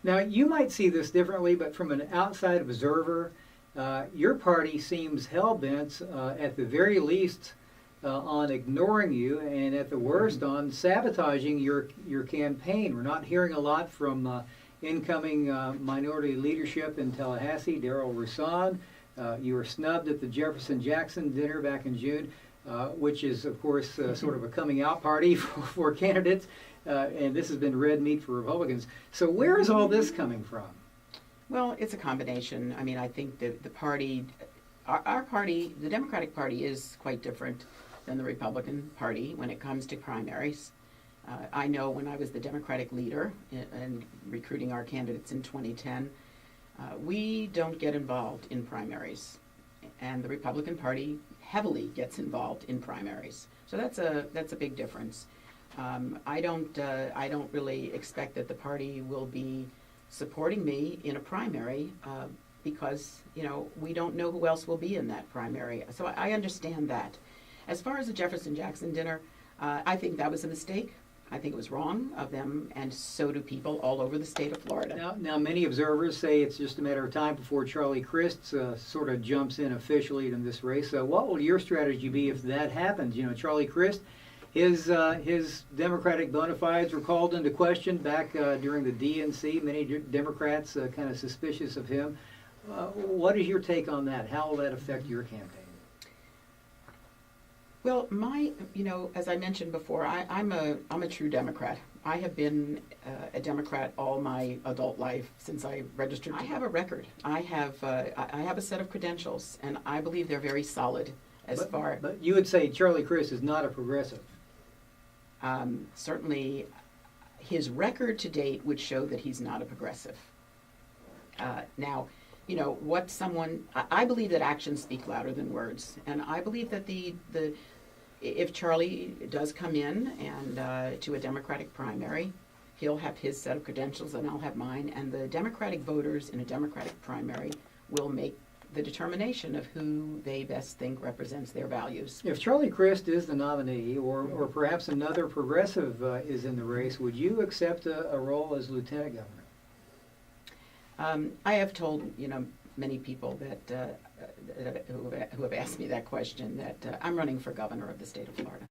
Now, you might see this differently, but from an outside observer, your party seems hell-bent, at the very least, on ignoring you, and at the worst, on sabotaging your campaign. We're not hearing a lot from incoming minority leadership in Tallahassee, Darrell Roussan. You were snubbed at the Jefferson-Jackson dinner back in June, which is, of course, sort of a coming-out party for candidates, and this has been red meat for Republicans. So where is all this coming from? Well, it's a combination. I mean, I think that the party, our party, the Democratic Party, is quite different than the Republican Party when it comes to primaries. I know when I was the Democratic leader in recruiting our candidates in 2010, we don't get involved in primaries, and the Republican Party heavily gets involved in primaries. So that's a big difference. I don't really expect that the party will be supporting me in a primary because we don't know who else will be in that primary. So I understand that. As far as the Jefferson-Jackson dinner, I think that was a mistake. I think it was wrong of them, and so do people all over the state of Florida. Now many observers say it's just a matter of time before Charlie Crist sort of jumps in officially in this race. So what will your strategy be if that happens? Charlie Crist, his Democratic bona fides were called into question back during the DNC. Many Democrats kind of suspicious of him. What is your take on that? How will that affect your campaign? Well, as I mentioned before, I'm a true Democrat. I have been a Democrat all my adult life since I registered. I have a record. I have a set of credentials, and I believe they're very solid. But you would say Charlie Crist is not a progressive. Certainly, his record to date would show that he's not a progressive. Now, I believe that actions speak louder than words, and I believe that if Charlie does come in and to a Democratic primary, he'll have his set of credentials and I'll have mine, and the Democratic voters in a Democratic primary will make the determination of who they best think represents their values. If Charlie Crist is the nominee, or perhaps another progressive is in the race, would you accept a role as lieutenant governor? I have told many people that who have asked me that question that I'm running for governor of the state of Florida.